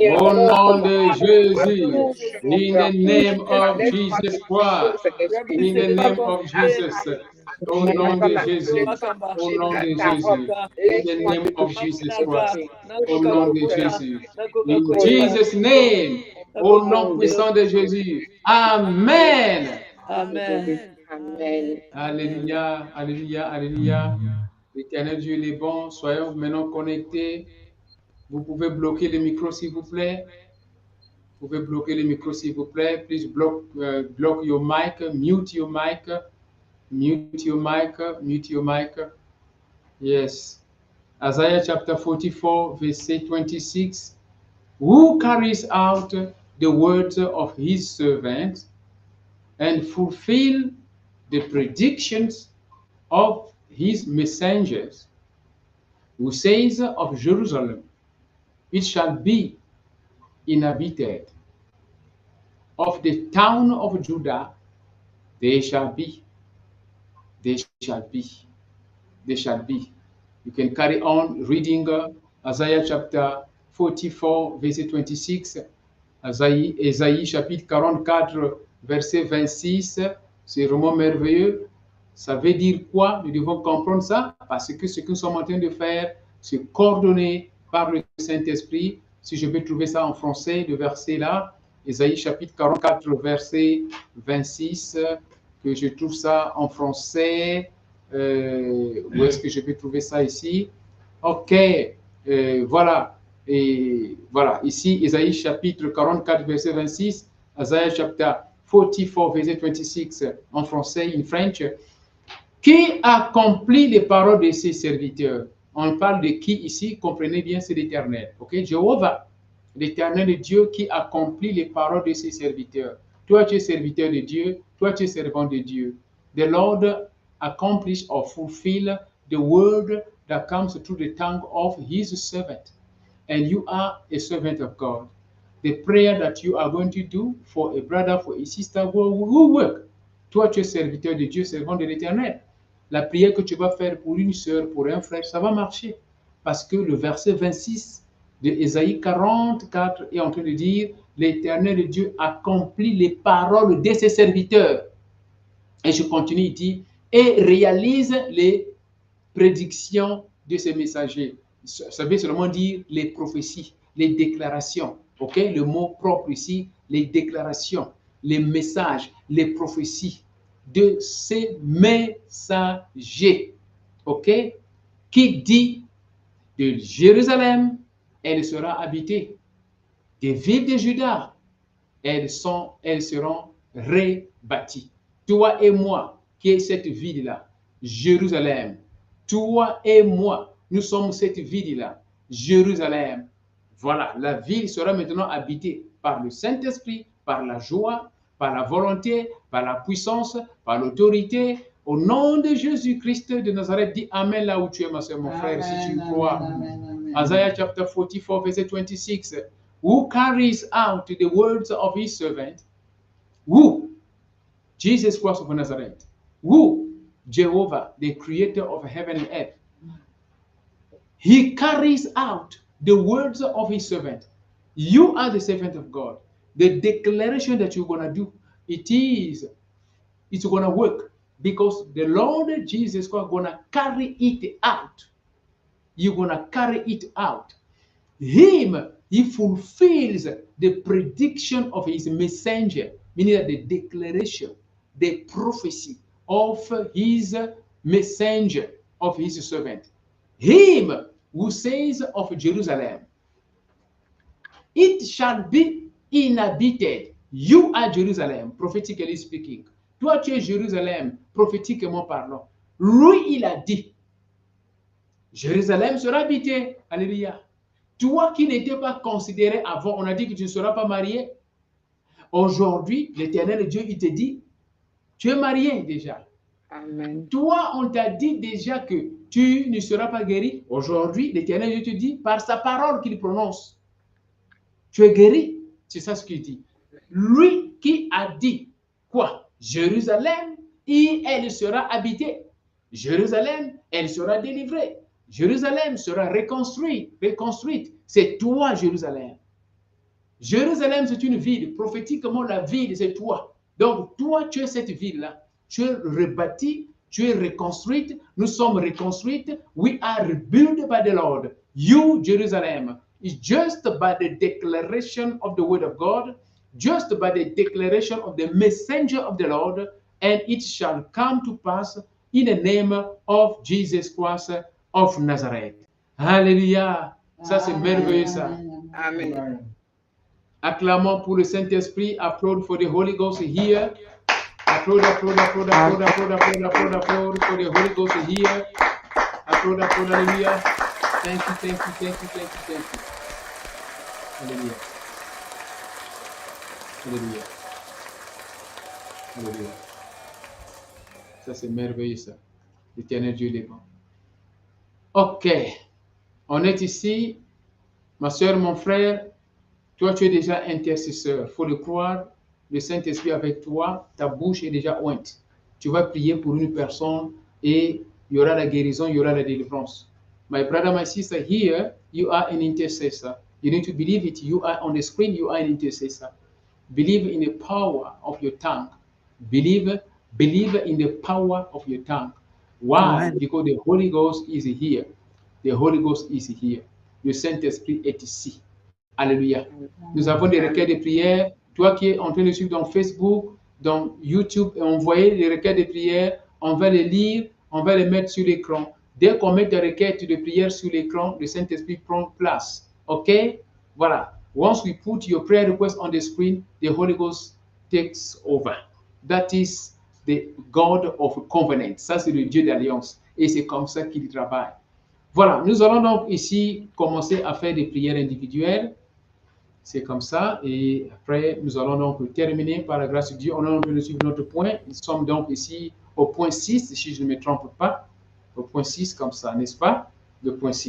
Au nom de Jésus, in the name of Jesus Christ, in the name of Jesus, au nom de Jésus, au nom de Jésus, in the name of Jesus Christ, au nom de Jésus, in Jesus' name, au nom puissant de Jésus, Amen. Amen. Alléluia, alléluia, alléluia. L'Éternel Dieu, il est bon. Soyons maintenant connectés. Vous pouvez bloquer le micro, s'il vous plaît. Vous pouvez bloquer le micro, s'il vous plaît. Please block your mic, mute your mic, mute your mic, mute your mic. Yes. Isaiah chapter 44, verse 26. Who carries out the words of his servant and fulfill the predictions of his messengers, who says of Jerusalem, it shall be inhabited. Of the town of Judah, they shall be. They shall be. They shall be. You can carry on reading Isaiah chapter 44, verset 26. Isaïe chapitre 44, verset 26. C'est vraiment merveilleux. Ça veut dire quoi? Nous devons comprendre ça parce que ce que nous sommes en train de faire, c'est coordonné par le Saint-Esprit. Si je peux trouver ça en français, le verset là, Isaïe chapitre 44, verset 26, que je trouve ça en français. Où est-ce que je peux trouver ça ici? Ok, voilà. Et voilà, ici, Isaïe chapitre 44, verset 26, Isaiah chapter 44, verset 26, en français, in French. Qui accomplit les paroles de ses serviteurs? On parle de qui ici? Comprenez bien, c'est l'Éternel. Ok, Jéhovah, l'Éternel Dieu qui accomplit les paroles de ses serviteurs. Toi, tu es serviteur de Dieu. Toi, tu es servant de Dieu. The Lord accomplish or fulfill the word that comes through the tongue of his servant. And you are a servant of God. The prayer that you are going to do for a brother, for a sister, will work. Toi, tu es serviteur de Dieu, servant de l'Éternel. La prière que tu vas faire pour une sœur, pour un frère, ça va marcher. Parce que le verset 26 de Ésaïe 44 est en train de dire « L'Éternel Dieu accomplit les paroles de ses serviteurs. » Et je continue, il dit « Et réalise les prédictions de ses messagers. » Ça veut seulement dire les prophéties, les déclarations. Ok, le mot propre ici, les déclarations, les messages, les prophéties de ces messagers. Ok, qui dit de Jérusalem, elle sera habitée. Des villes de Juda, elles seront rebâties. Toi et moi, qui est cette ville-là, Jérusalem. Toi et moi, nous sommes cette ville-là, Jérusalem. Voilà, la ville sera maintenant habitée par le Saint-Esprit, par la joie, par la volonté, par la puissance, par l'autorité. Au nom de Jésus-Christ de Nazareth, dis Amen là où tu es, ma soeur, mon frère, si tu crois. Isaiah chapter 44, verset 26. Who carries out the words of his servant? Who? Jesus Christ of Nazareth. Who? Jehovah, the creator of heaven and earth. He carries out the words of his servant. You are the servant of God. The declaration that you're going to do, it's going to work because the Lord Jesus Christ is going to carry it out. You're going to carry it out. Him, he fulfills the prediction of his messenger, meaning that the declaration, the prophecy of his messenger, of his servant. Him who says of Jerusalem, it shall be inhabited. You are Jerusalem, prophetically speaking. Toi, tu es Jérusalem, prophétiquement parlant. Lui, il a dit, Jérusalem sera habitée. Alléluia. Toi qui n'étais pas considéré avant, on a dit que tu ne seras pas marié. Aujourd'hui, l'Éternel Dieu, il te dit, tu es marié déjà. Amen. Toi, on t'a dit déjà que tu ne seras pas guéri. Aujourd'hui, l'Éternel Dieu te dit, par sa parole qu'il prononce, tu es guéri. C'est ça ce qu'il dit. Lui qui a dit, quoi? Jérusalem, et elle sera habitée. Jérusalem, elle sera délivrée. Jérusalem sera reconstruite. C'est toi, Jérusalem. Jérusalem, c'est une ville. Prophétiquement, la ville, c'est toi. Donc, toi, tu es cette ville-là. Tu es rebâtie, tu es reconstruite. Nous sommes reconstruites. We are rebuilt by the Lord. You, Jerusalem, is just by the declaration of the word of God, just by the declaration of the messenger of the Lord, and it shall come to pass in the name of Jesus Christ of Nazareth. Alléluia. Ça, c'est merveilleux, ça. Amen. Acclamons pour le Saint-Esprit. Applaud for the Holy Ghost here. Applaud, applaud, applaud, applaud, applaud, applaud, applaud, applaud for the Holy Ghost here. Applaud, applaud, hallelujah. Thank you, thank you, thank you, thank you, thank you. Hallelujah. Hallelujah. Hallelujah. Ça, c'est merveilleux, ça. L'éternel Dieu est bon. OK. On est ici. Ma soeur, mon frère, toi, tu es déjà intercesseur. Il faut le croire. Le Saint-Esprit avec toi, ta bouche est déjà ointe. Tu vas prier pour une personne et il y aura la guérison, il y aura la délivrance. My brother, my sister, here, you are an intercessor. You need to believe it. You are on the screen, you are an intercessor. Believe in the power of your tongue. Believe in the power of your tongue. Why? Amen. Because the Holy Ghost is here. The Holy Ghost is here. Le Saint-Esprit est ici. Alléluia. Nous avons des requêtes de prière. Toi qui es en train de suivre dans Facebook, dans YouTube, et envoyer les requêtes de prière, on va les lire, on va les mettre sur l'écran. Dès qu'on met des requêtes de prière sur l'écran, le Saint-Esprit prend place. OK? Voilà. Once we put your prayer request on the screen, the Holy Ghost takes over. That is the God of covenant. Ça, c'est le Dieu d'alliance. Et c'est comme ça qu'il travaille. Voilà. Nous allons donc ici commencer à faire des prières individuelles. C'est comme ça. Et après, nous allons donc terminer par la grâce de Dieu. On est en train de suivre notre point. Nous sommes donc ici au point 6, si je ne me trompe pas. Au point 6, comme ça, n'est-ce pas? Le point 6.